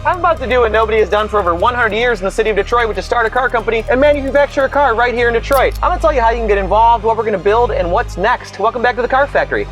I'm about to do what nobody has done for over 100 years in the city of Detroit, which is start a car company and manufacture a car right here in Detroit. I'm going to tell you how you can get involved, what we're going to build, and what's next. Welcome back to the Car Factory.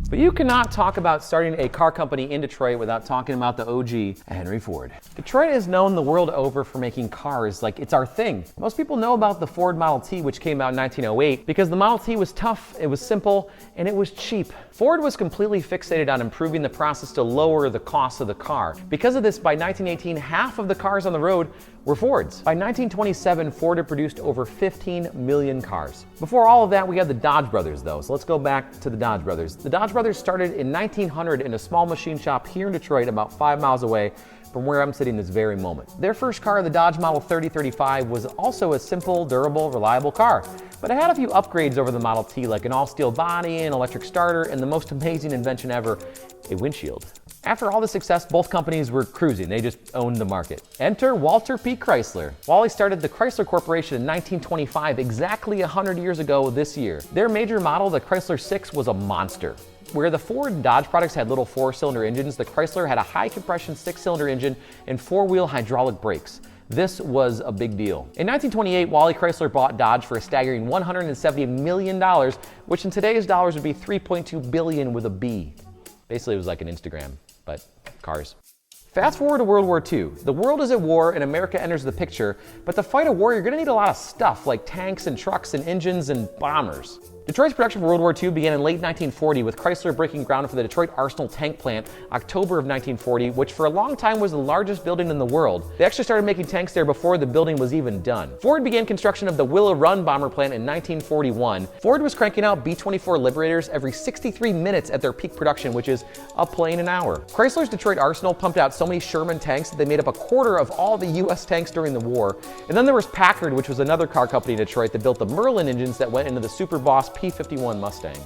But you cannot talk about starting a car company in Detroit without talking about the OG, Henry Ford. Detroit is known the world over for making cars like it's our thing. Most people know about the Ford Model T, which came out in 1908, because the Model T was tough, it was simple, and it was cheap. Ford was completely fixated on improving the process to lower the cost of the car. Because of this, by 1918, half of the cars on the road were Fords. By 1927, Ford had produced over 15 million cars. Before all of that, we had the Dodge brothers though, so let's go back to the Dodge brothers. The Dodge brothers started in 1900 in a small machine shop here in Detroit, about 5 miles away from where I'm sitting this very moment. Their first car, the Dodge Model 3035, was also a simple, durable, reliable car. But it had a few upgrades over the Model T, like an all-steel body, an electric starter, and the most amazing invention ever, a windshield. After all the success, both companies were cruising. They just owned the market. Enter Walter P. Chrysler. Wally started the Chrysler Corporation in 1925, exactly 100 years ago this year. Their major model, the Chrysler 6, was a monster. Where the Ford and Dodge products had little 4-cylinder engines, the Chrysler had a high-compression 6-cylinder engine and 4-wheel hydraulic brakes. This was a big deal. In 1928, Wally Chrysler bought Dodge for a staggering $170 million, which in today's dollars would be $3.2 billion with a B. Basically, it was like an Instagram, but cars. Fast forward to World War II. The world is at war and America enters the picture, but to fight a war, you're gonna need a lot of stuff like tanks and trucks and engines and bombers. Detroit's production for World War II began in late 1940 with Chrysler breaking ground for the Detroit Arsenal Tank Plant, October of 1940, which for a long time was the largest building in the world. They actually started making tanks there before the building was even done. Ford began construction of the Willow Run bomber plant in 1941. Ford was cranking out B-24 Liberators every 63 minutes at their peak production, which is a plane an hour. Chrysler's Detroit Arsenal pumped out so many Sherman tanks that they made up a quarter of all the US tanks during the war. And then there was Packard, which was another car company in Detroit that built the Merlin engines that went into the Super Boss P-51 Mustang.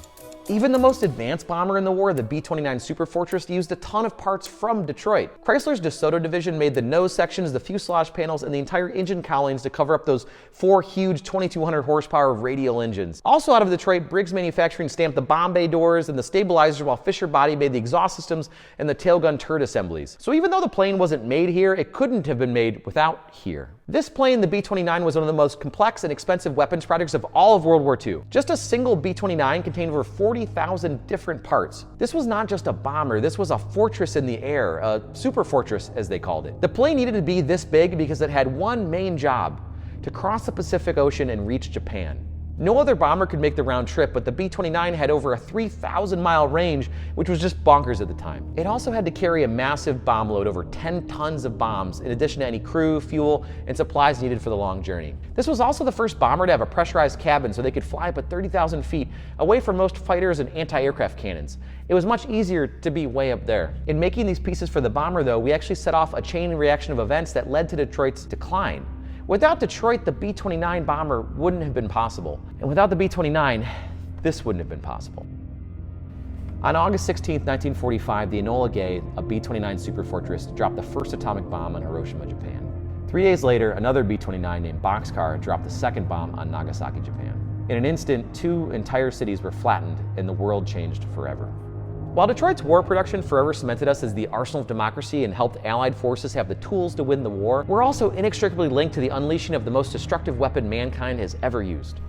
Even the most advanced bomber in the war, the B-29 Super Fortress, used a ton of parts from Detroit. Chrysler's DeSoto division made the nose sections, the fuselage panels, and the entire engine cowlings to cover up those 4 huge 2,200 horsepower radial engines. Also out of Detroit, Briggs Manufacturing stamped the bomb bay doors and the stabilizers, while Fisher Body made the exhaust systems and the tailgun turret assemblies. So even though the plane wasn't made here, it couldn't have been made without here. This plane, the B-29, was one of the most complex and expensive weapons projects of all of World War II. Just a single B-29 contained over 40,000 different parts. This was not just a bomber, this was a fortress in the air, a super fortress as they called it. The plane needed to be this big because it had one main job: to cross the Pacific Ocean and reach Japan. No other bomber could make the round trip, but the B-29 had over a 3,000-mile range, which was just bonkers at the time. It also had to carry a massive bomb load, over 10 tons of bombs, in addition to any crew, fuel, and supplies needed for the long journey. This was also the first bomber to have a pressurized cabin so they could fly up at 30,000 feet, away from most fighters and anti-aircraft cannons. It was much easier to be way up there. In making these pieces for the bomber, though, we actually set off a chain reaction of events that led to Detroit's decline. Without Detroit, the B-29 bomber wouldn't have been possible. And without the B-29, this wouldn't have been possible. On August 16, 1945, the Enola Gay, a B-29 Super Fortress, dropped the first atomic bomb on Hiroshima, Japan. 3 days later, another B-29 named Boxcar dropped the second bomb on Nagasaki, Japan. In an instant, 2 entire cities were flattened and the world changed forever. While Detroit's war production forever cemented us as the arsenal of democracy and helped Allied forces have the tools to win the war, we're also inextricably linked to the unleashing of the most destructive weapon mankind has ever used.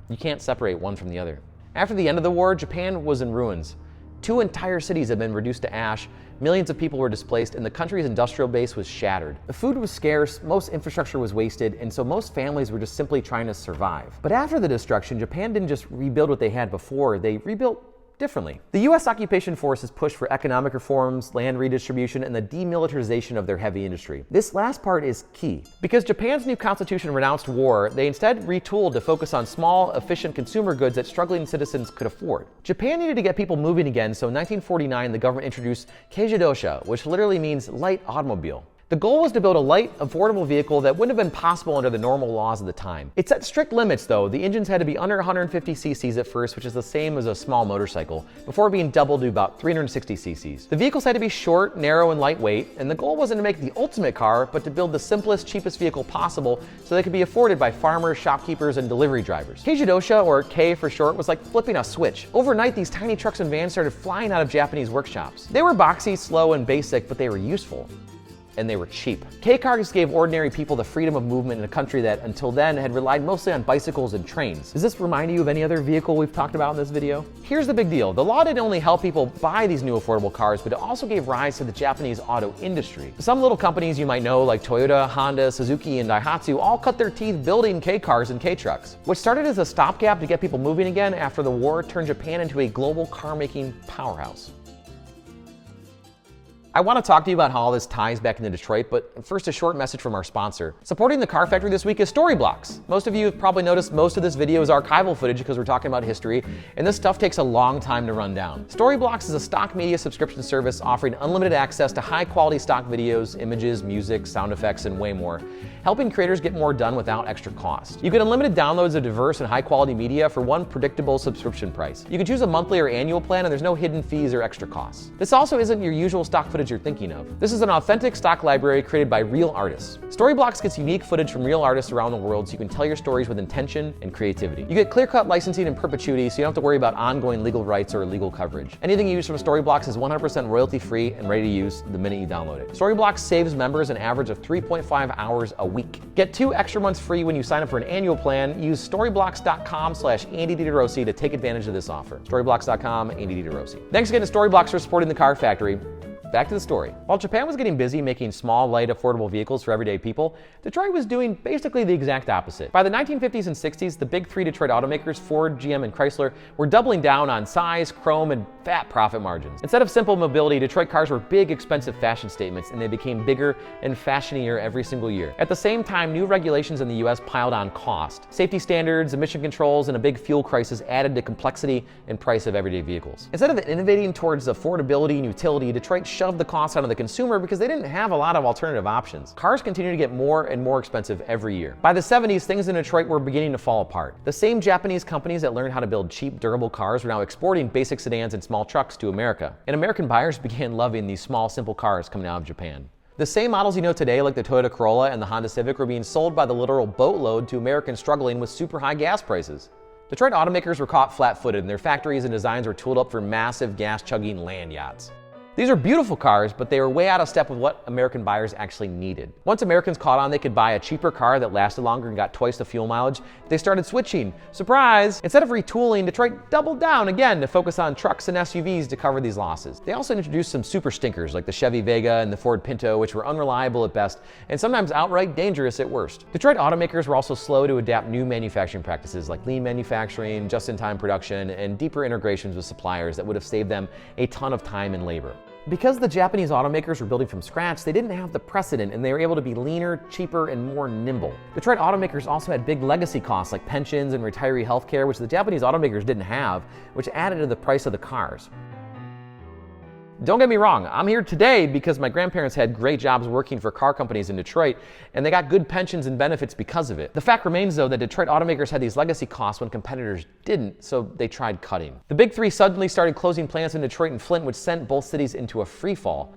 You can't separate one from the other. After the end of the war, Japan was in ruins. 2 entire cities had been reduced to ash, millions of people were displaced, and the country's industrial base was shattered. The food was scarce, most infrastructure was wasted, and so most families were just simply trying to survive. But after the destruction, Japan didn't just rebuild what they had before, they rebuilt differently. The US occupation forces pushed for economic reforms, land redistribution, and the demilitarization of their heavy industry. This last part is key. Because Japan's new constitution renounced war, they instead retooled to focus on small, efficient consumer goods that struggling citizens could afford. Japan needed to get people moving again, so in 1949 the government introduced keijidosha, which literally means light automobile. The goal was to build a light, affordable vehicle that wouldn't have been possible under the normal laws of the time. It set strict limits though. The engines had to be under 150 cc's at first, which is the same as a small motorcycle, before being doubled to about 360 cc's. The vehicles had to be short, narrow, and lightweight, and the goal wasn't to make the ultimate car, but to build the simplest, cheapest vehicle possible so they could be afforded by farmers, shopkeepers, and delivery drivers. Keijidosha, or K for short, was like flipping a switch. Overnight, these tiny trucks and vans started flying out of Japanese workshops. They were boxy, slow, and basic, but they were useful. And they were cheap. K-cars gave ordinary people the freedom of movement in a country that, until then, had relied mostly on bicycles and trains. Does this remind you of any other vehicle we've talked about in this video? Here's the big deal. The law didn't only help people buy these new affordable cars, but it also gave rise to the Japanese auto industry. Some little companies you might know, like Toyota, Honda, Suzuki, and Daihatsu, all cut their teeth building K-cars and K-trucks. What started as a stopgap to get people moving again after the war turned Japan into a global car-making powerhouse. I want to talk to you about how all this ties back into Detroit, but first a short message from our sponsor. Supporting the Car Factory this week is Storyblocks. Most of you have probably noticed most of this video is archival footage because we're talking about history, and this stuff takes a long time to run down. Storyblocks is a stock media subscription service offering unlimited access to high-quality stock videos, images, music, sound effects, and way more, helping creators get more done without extra cost. You get unlimited downloads of diverse and high-quality media for one predictable subscription price. You can choose a monthly or annual plan, and there's no hidden fees or extra costs. This also isn't your usual stock footage you're thinking of. This is an authentic stock library created by real artists. Storyblocks gets unique footage from real artists around the world so you can tell your stories with intention and creativity. You get clear-cut licensing in perpetuity so you don't have to worry about ongoing legal rights or illegal coverage. Anything you use from Storyblocks is 100% royalty-free and ready to use the minute you download it. Storyblocks saves members an average of 3.5 hours a week. Get 2 extra months free when you sign up for an annual plan. Use storyblocks.com/AndyDeRossi to take advantage of this offer. Storyblocks.com, AndyDeRossi. Thanks again to Storyblocks for supporting the Car Factory. Back to the story. While Japan was getting busy making small, light, affordable vehicles for everyday people, Detroit was doing basically the exact opposite. By the 1950s and 60s, the big 3 Detroit automakers, Ford, GM, and Chrysler, were doubling down on size, chrome, and fat profit margins. Instead of simple mobility, Detroit cars were big, expensive fashion statements, and they became bigger and fashionier every single year. At the same time, new regulations in the US piled on cost. Safety standards, emission controls, and a big fuel crisis added to complexity and price of everyday vehicles. Instead of innovating towards affordability and utility, Detroit shoved the cost onto the consumer because they didn't have a lot of alternative options. Cars continued to get more and more expensive every year. By the 70s, things in Detroit were beginning to fall apart. The same Japanese companies that learned how to build cheap, durable cars were now exporting basic sedans and small trucks to America. And American buyers began loving these small, simple cars coming out of Japan. The same models you know today, like the Toyota Corolla and the Honda Civic, were being sold by the literal boatload to Americans struggling with super high gas prices. Detroit automakers were caught flat-footed, and their factories and designs were tooled up for massive gas-chugging land yachts. These are beautiful cars, but they were way out of step with what American buyers actually needed. Once Americans caught on they could buy a cheaper car that lasted longer and got twice the fuel mileage, they started switching. Surprise! Instead of retooling, Detroit doubled down again to focus on trucks and SUVs to cover these losses. They also introduced some super stinkers like the Chevy Vega and the Ford Pinto, which were unreliable at best and sometimes outright dangerous at worst. Detroit automakers were also slow to adapt new manufacturing practices like lean manufacturing, just-in-time production, and deeper integrations with suppliers that would have saved them a ton of time and labor. Because the Japanese automakers were building from scratch, they didn't have the precedent and they were able to be leaner, cheaper, and more nimble. Detroit automakers also had big legacy costs like pensions and retiree healthcare, which the Japanese automakers didn't have, which added to the price of the cars. Don't get me wrong, I'm here today because my grandparents had great jobs working for car companies in Detroit, and they got good pensions and benefits because of it. The fact remains, though, that Detroit automakers had these legacy costs when competitors didn't, so they tried cutting. The big 3 suddenly started closing plants in Detroit and Flint, which sent both cities into a free fall.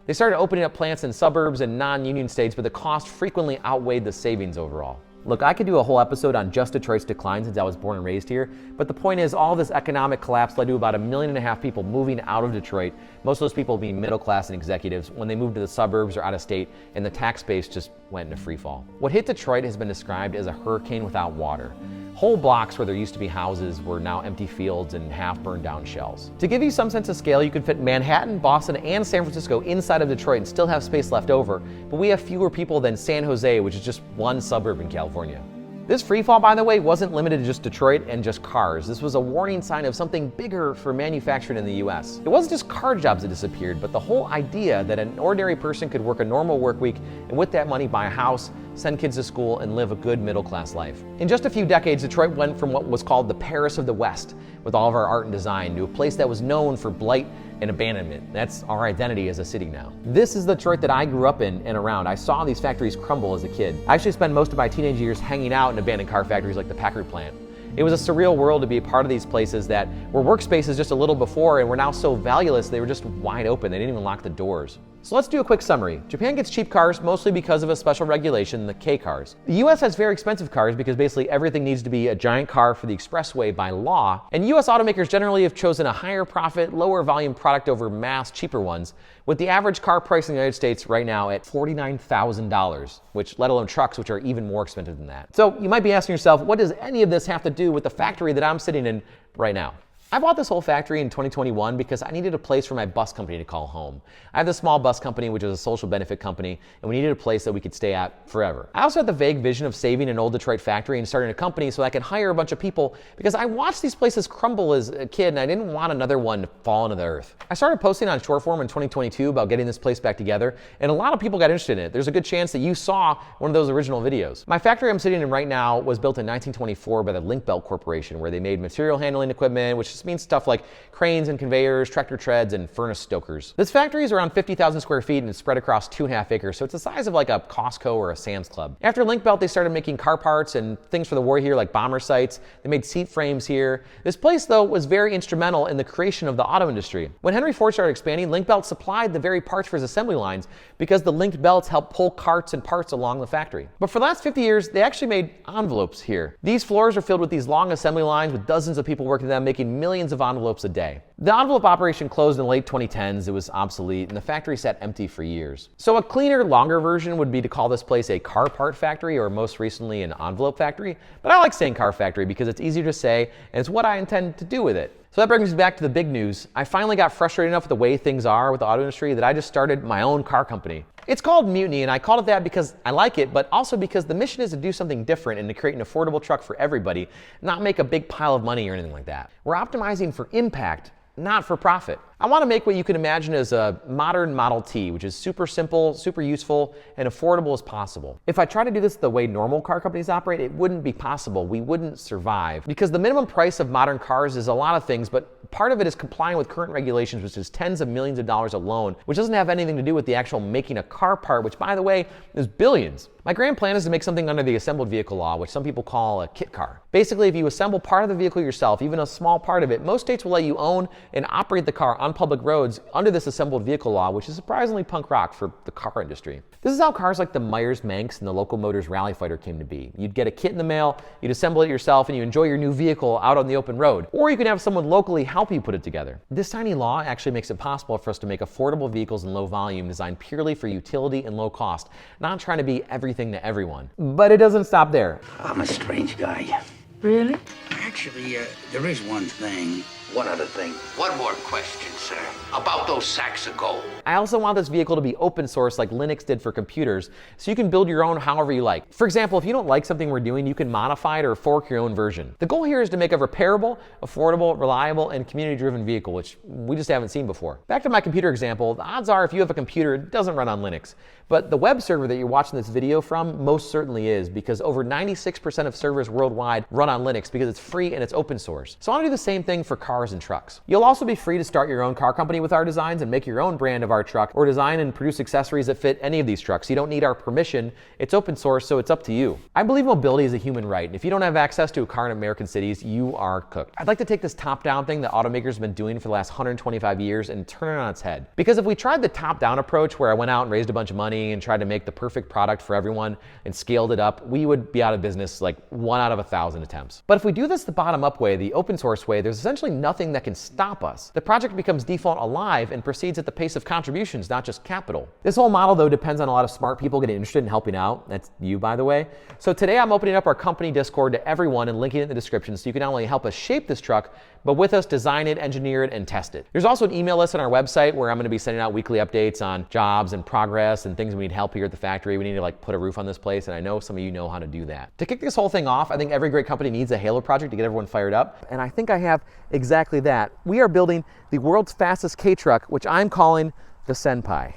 They started opening up plants in suburbs and non-union states, but the cost frequently outweighed the savings overall. Look, I could do a whole episode on just Detroit's decline since I was born and raised here, but the point is all this economic collapse led to about 1.5 million people moving out of Detroit, most of those people being middle class and executives, when they moved to the suburbs or out of state, and the tax base just went into free fall. What hit Detroit has been described as a hurricane without water. Whole blocks where there used to be houses were now empty fields and half burned down shells. To give you some sense of scale, you could fit Manhattan, Boston, and San Francisco inside of Detroit and still have space left over, but we have fewer people than San Jose, which is just one suburb in California. This freefall, by the way, wasn't limited to just Detroit and just cars. This was a warning sign of something bigger for manufacturing in the US. It wasn't just car jobs that disappeared, but the whole idea that an ordinary person could work a normal work week and with that money buy a house, send kids to school, and live a good middle-class life. In just a few decades, Detroit went from what was called the Paris of the West, with all of our art and design, to a place that was known for blight, and abandonment. That's our identity as a city now. This is the Detroit that I grew up in and around. I saw these factories crumble as a kid. I actually spent most of my teenage years hanging out in abandoned car factories like the Packard plant. It was a surreal world to be a part of these places that were workspaces just a little before and were now so valueless they were just wide open. They didn't even lock the doors. So let's do a quick summary. Japan gets cheap cars mostly because of a special regulation, the K cars. The US has very expensive cars because basically everything needs to be a giant car for the expressway by law. And US automakers generally have chosen a higher profit, lower volume product over mass, cheaper ones, with the average car price in the United States right now at $49,000, which let alone trucks, which are even more expensive than that. So you might be asking yourself, what does any of this have to do with the factory that I'm sitting in right now? I bought this whole factory in 2021 because I needed a place for my bus company to call home. I have this small bus company, which is a social benefit company, and we needed a place that we could stay at forever. I also had the vague vision of saving an old Detroit factory and starting a company so I could hire a bunch of people because I watched these places crumble as a kid and I didn't want another one to fall into the earth. I started posting on Shortform in 2022 about getting this place back together, and a lot of people got interested in it. There's a good chance that you saw one of those original videos. My factory I'm sitting in right now was built in 1924 by the Link-Belt Corporation, where they made material handling equipment, which just means stuff like cranes and conveyors, tractor treads, and furnace stokers. This factory is around 50,000 square feet and is spread across 2.5 acres, so it's the size of like a Costco or a Sam's Club. After Link-Belt, they started making car parts and things for the war here, like bomber sights. They made seat frames here. This place, though, was very instrumental in the creation of the auto industry. When Henry Ford started expanding, Link-Belt supplied the very parts for his assembly lines because the linked belts helped pull carts and parts along the factory. But for the last 50 years, they actually made envelopes here. These floors are filled with these long assembly lines with dozens of people working them, making millions of envelopes a day. The envelope operation closed in the late 2010s. It was obsolete, and the factory sat empty for years. So a cleaner, longer version would be to call this place a car part factory, or most recently an envelope factory. But I like saying car factory because it's easier to say, and it's what I intend to do with it. So that brings me back to the big news. I finally got frustrated enough with the way things are with the auto industry that I just started my own car company. It's called Mutiny, and I called it that because I like it, but also because the mission is to do something different and to create an affordable truck for everybody, not make a big pile of money or anything like that. We're optimizing for impact, not for profit. I want to make what you can imagine as a modern Model T, which is super simple, super useful, and affordable as possible. If I try to do this the way normal car companies operate, it wouldn't be possible. We wouldn't survive. Because the minimum price of modern cars is a lot of things, but part of it is complying with current regulations, which is tens of millions of dollars alone, which doesn't have anything to do with the actual making a car part, which, by the way, is billions. My grand plan is to make something under the assembled vehicle law, which some people call a kit car. Basically, if you assemble part of the vehicle yourself, even a small part of it, most states will let you own and operate the car on public roads under this assembled vehicle law, which is surprisingly punk rock for the car industry. This is how cars like the Myers Manx and the Local Motors Rally Fighter came to be. You'd get a kit in the mail, you'd assemble it yourself, and you enjoy your new vehicle out on the open road. Or you can have someone locally help you put it together. This tiny law actually makes it possible for us to make affordable vehicles in low volume designed purely for utility and low cost, not trying to be everything to everyone. But it doesn't stop there. I'm a strange guy. Really? Actually, there is one thing. One other thing. One more question, sir. About those sacks of gold. I also want this vehicle to be open source like Linux did for computers, so you can build your own however you like. For example, if you don't like something we're doing, you can modify it or fork your own version. The goal here is to make a repairable, affordable, reliable, and community-driven vehicle, which we just haven't seen before. Back to my computer example, the odds are if you have a computer, it doesn't run on Linux. But the web server that you're watching this video from most certainly is, because over 96% of servers worldwide run on Linux because it's free and it's open source. So I want to do the same thing for cars and trucks. You'll also be free to start your own car company with our designs and make your own brand of our truck, or design and produce accessories that fit any of these trucks. You don't need our permission. It's open source, so it's up to you. I believe mobility is a human right, and if you don't have access to a car in American cities, you are cooked. I'd like to take this top-down thing that automakers have been doing for the last 125 years and turn it on its head. Because if we tried the top-down approach, where I went out and raised a bunch of money and tried to make the perfect product for everyone and scaled it up, we would be out of business like 1 out of 1,000 attempts. But if we do this the bottom-up way, the open source way, there's essentially nothing that can stop us. The project becomes default alive and proceeds at the pace of contributions, not just capital. This whole model, though, depends on a lot of smart people getting interested in helping out. That's you, by the way. So today I'm opening up our company Discord to everyone and linking it in the description so you can not only help us shape this truck, but with us design it, engineer it, and test it. There's also an email list on our website where I'm going to be sending out weekly updates on jobs and progress and things we need help here at the factory. We need to put a roof on this place, and I know some of you know how to do that. To kick this whole thing off, I think every great company needs a Halo project to get everyone fired up, and I think I have exactly that. We are building the world's fastest K-truck, which I'm calling the Senpai.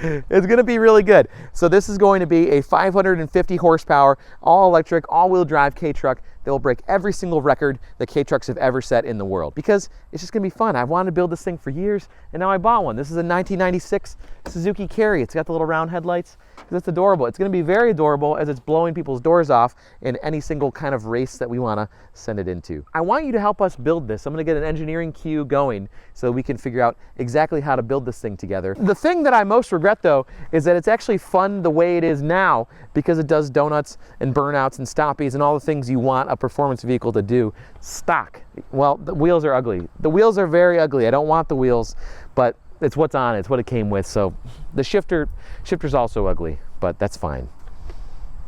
It's going to be really good. So this is going to be a 550 horsepower, all electric, all-wheel drive K-truck that will break every single record that K-Trucks have ever set in the world, because it's just gonna be fun. I've wanted to build this thing for years, and now I bought one. This is a 1996 Suzuki Carry. It's got the little round headlights, because it's adorable. It's gonna be very adorable as it's blowing people's doors off in any single kind of race that we wanna send it into. I want you to help us build this. I'm gonna get an engineering queue going so we can figure out exactly how to build this thing together. The thing that I most regret though is that it's actually fun the way it is now, because it does donuts and burnouts and stoppies and all the things you want a performance vehicle to do stock. Well, the wheels are ugly. The wheels are very ugly. I don't want the wheels, but it's what's on it. It's what it came with. So the shifter's also ugly, but that's fine.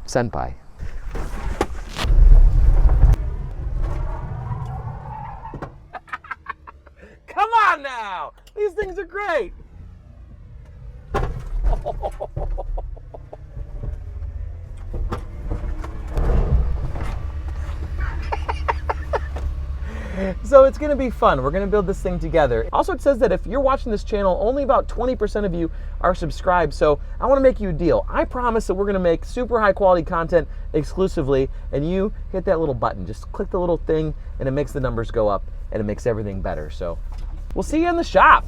Senpai. Come on now! These things are great! So it's gonna be fun. We're gonna build this thing together. Also, it says that if you're watching this channel, only about 20% of you are subscribed. So I wanna make you a deal. I promise that we're gonna make super high quality content exclusively, and you hit that little button. Just click the little thing and it makes the numbers go up and it makes everything better. So we'll see you in the shop.